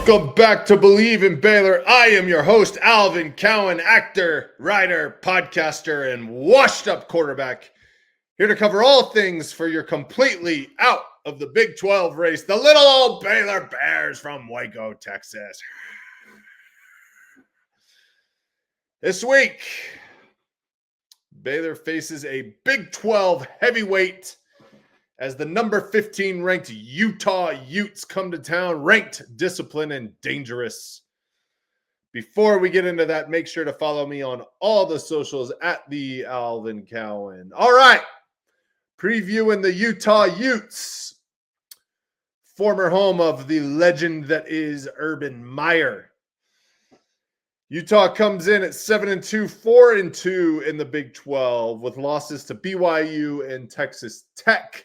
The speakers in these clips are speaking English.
Welcome back to Believe in Baylor. I am your host, Alvin Cowan, actor, writer, podcaster, and washed-up quarterback. Here to cover all things for your completely out of the Big 12 race, the little old Baylor Bears from Waco, Texas. This week, Baylor faces a Big 12 heavyweight as the number 15 ranked Utah Utes come to town, ranked, disciplined, and dangerous. Before we get into that, make sure to follow me on all the socials at the Alvin Cowan. All right, previewing the Utah Utes, former home of the legend that is Urban Meyer. Utah comes in at 7-2, 4-2 in the Big 12 with losses to BYU and Texas Tech.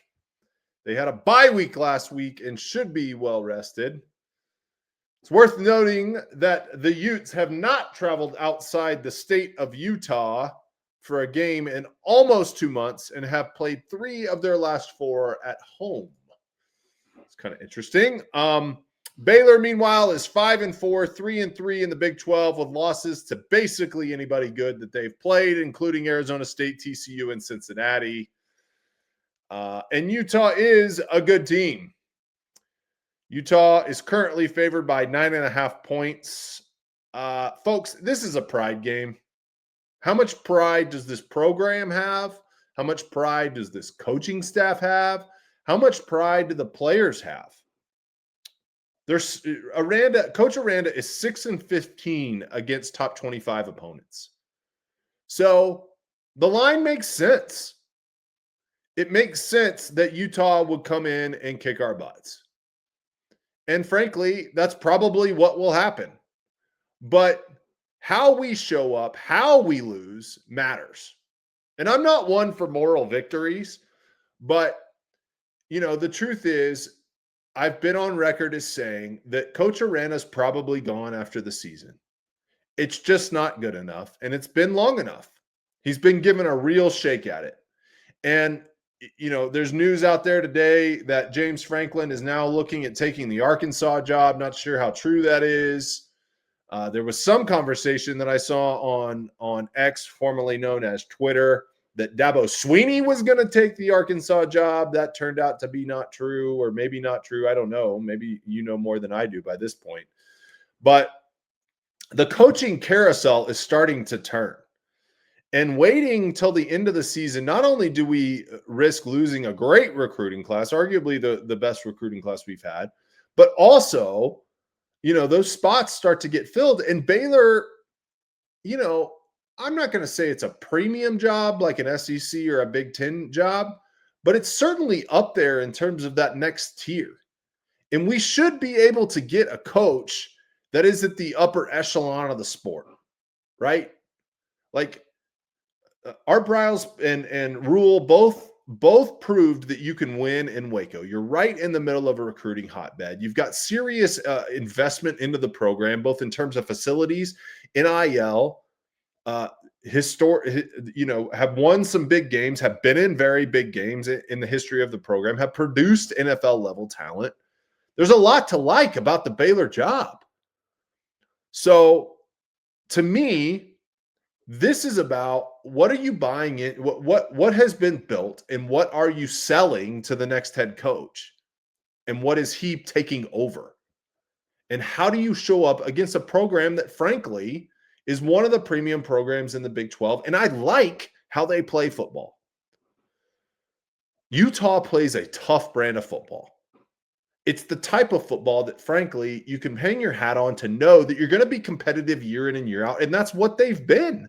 They had a bye week last week and should be well rested. It's worth noting that the Utes have not traveled outside the state of Utah for a game in almost 2 months and have played 3 of their last 4 at home. It's kind of interesting. Baylor, meanwhile, is 5-4, 3-3 in the Big 12 with losses to basically anybody good that they've played, including Arizona State, TCU, and Cincinnati. And Utah is a good team. Utah is currently favored by 9.5 points. Folks, this is a pride game. How much pride does this program have? How much pride does this coaching staff have? How much pride do the players have? Coach Aranda is 6-15 against top 25 opponents. So the line makes sense. It makes sense that Utah would come in and kick our butts. And frankly, that's probably what will happen. But how we show up, how we lose matters. And I'm not one for moral victories, but, the truth is, I've been on record as saying that Coach Aranda's probably gone after the season. It's just not good enough, and it's been long enough. He's been given a real shake at it. And there's news out there today that James Franklin is now looking at taking the Arkansas job. Not sure how true that is. There was some conversation that I saw on X, formerly known as Twitter, that Dabo Swinney was going to take the Arkansas job. That turned out to be not true, or maybe not true. I don't know. Maybe you know more than I do by this point. But the coaching carousel is starting to turn. And waiting till the end of the season, not only do we risk losing a great recruiting class, arguably the best recruiting class we've had, but also, those spots start to get filled. And Baylor, I'm not going to say it's a premium job like an SEC or a Big Ten job, but it's certainly up there in terms of that next tier. And we should be able to get a coach that is at the upper echelon of the sport, right? Like, Art Briles and Rule both proved that you can win in Waco. You're right in the middle of a recruiting hotbed. You've got serious investment into the program, both in terms of facilities, NIL, have won some big games, have been in very big games in the history of the program, have produced NFL level talent. There's a lot to like about the Baylor job. So to me, this is about what are you buying in, what has been built, and what are you selling to the next head coach, and what is he taking over, and how do you show up against a program that, frankly, is one of the premium programs in the Big 12, and I like how they play football. Utah plays a tough brand of football. It's the type of football that, frankly, you can hang your hat on to know that you're going to be competitive year in and year out, and that's what they've been.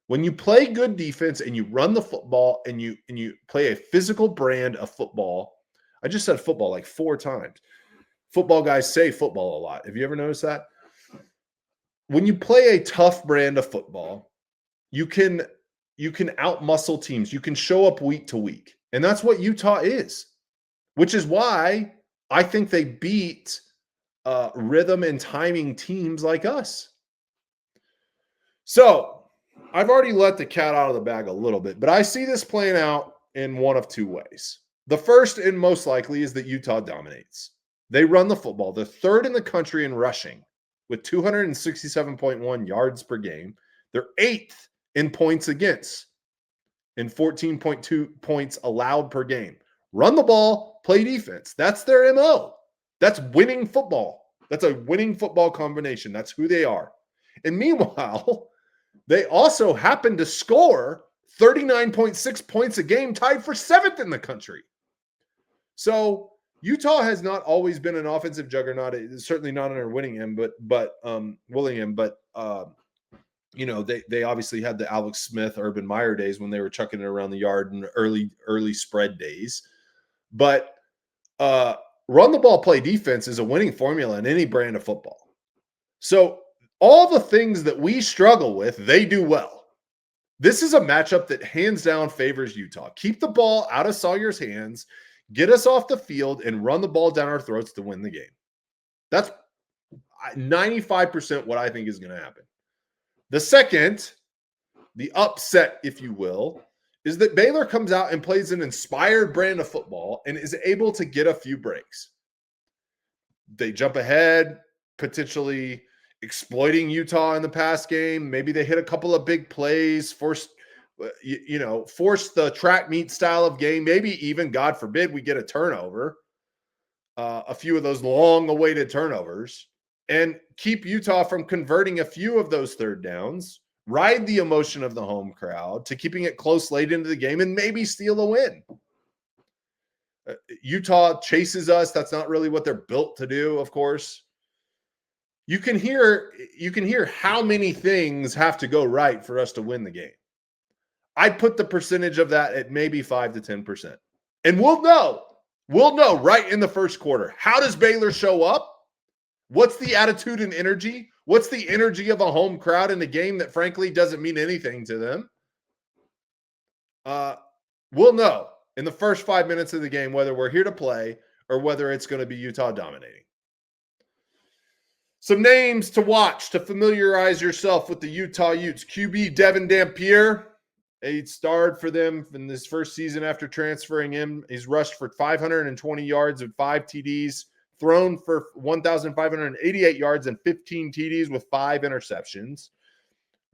When you play good defense and you run the football and you play a physical brand of football, I just said football like 4 times. Football guys say football a lot. Have you ever noticed that? When you play a tough brand of football, you can outmuscle teams. You can show up week to week. And that's what Utah is, which is why I think they beat rhythm and timing teams like us. So I've already let the cat out of the bag a little bit, but I see this playing out in one of 2 ways. The first and most likely is that Utah dominates. They run the football. They're third in the country in rushing with 267.1 yards per game. They're eighth in points against and 14.2 points allowed per game. Run the ball, play defense. That's their MO. That's winning football. That's a winning football combination. That's who they are. And meanwhile, they also happen to score 39.6 points a game, tied for seventh in the country. So Utah has not always been an offensive juggernaut. It's certainly not under Willingham, but you know, they obviously had the Alex Smith, Urban Meyer days when they were chucking it around the yard in early spread days. But run the ball, play defense is a winning formula in any brand of football. So all the things that we struggle with, they do well. This is a matchup that hands down favors Utah. Keep the ball out of Sawyer's hands, get us off the field, and run the ball down our throats to win the game. That's 95% what I think is going to happen. The second, the upset, if you will, is that Baylor comes out and plays an inspired brand of football and is able to get a few breaks. They jump ahead, potentially exploiting Utah in the pass game. Maybe they hit a couple of big plays, force the track meet style of game. Maybe even, God forbid, we get a turnover, a few of those long-awaited turnovers, and keep Utah from converting a few of those third downs, ride the emotion of the home crowd to keeping it close late into the game, and maybe steal a win. Utah chases us. That's not really what they're built to do, of course. You can hear how many things have to go right for us to win the game. I'd put the percentage of that at maybe 5 to 10%. And we'll know right in the first quarter. How does Baylor show up? What's the attitude and energy? What's the energy of a home crowd in a game that frankly doesn't mean anything to them? We'll know in the first 5 minutes of the game whether we're here to play or whether it's going to be Utah dominating. Some names to watch to familiarize yourself with the Utah Utes. QB Devin Dampier, he starred for them in this first season after transferring in. He's rushed for 520 yards and 5 TDs, thrown for 1,588 yards and 15 TDs with 5 interceptions.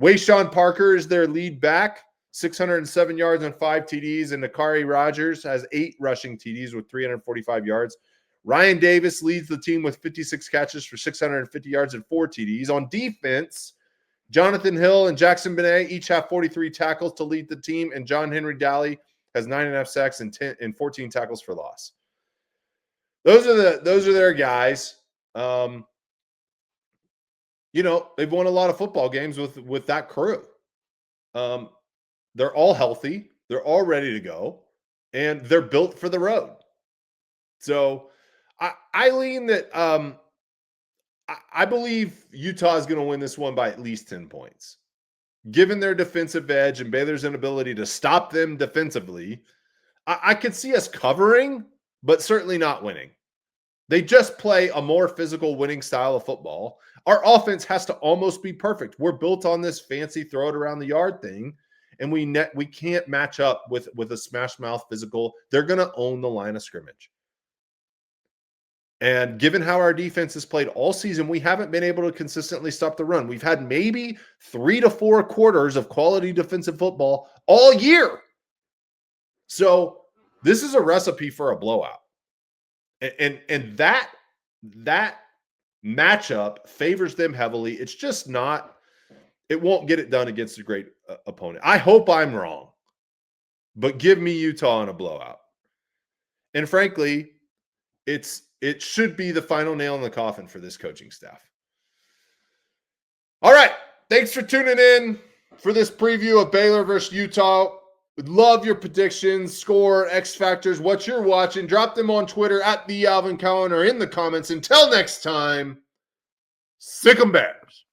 Wayshawn Parker is their lead back, 607 yards and 5 TDs, and Nakari Rogers has 8 rushing TDs with 345 yards. Ryan Davis leads the team with 56 catches for 650 yards and 4 TDs. On defense, Jonathan Hill and Jackson Benet each have 43 tackles to lead the team, and John Henry Daly has 9.5 sacks and 14 tackles for loss. Those are their guys. They've won a lot of football games with that crew. They're all healthy. They're all ready to go, and they're built for the road. So I lean that I believe Utah is going to win this one by at least 10 points. Given their defensive edge and Baylor's inability to stop them defensively, I could see us covering, but certainly not winning. They just play a more physical winning style of football. Our offense has to almost be perfect. We're built on this fancy throw it around the yard thing, and we can't match up with a smash mouth physical. They're going to own the line of scrimmage. And given how our defense has played all season, we haven't been able to consistently stop the run. We've had maybe 3 to 4 quarters of quality defensive football all year. So this is a recipe for a blowout. And that matchup favors them heavily. It's just not – it won't get it done against a great opponent. I hope I'm wrong, but give me Utah in a blowout. And frankly, it should be the final nail in the coffin for this coaching staff. All right. Thanks for tuning in for this preview of Baylor versus Utah. Would love your predictions, score, X factors, what you're watching. Drop them on Twitter @TheAlvinCowan or in the comments. Until next time, sick 'em Bears.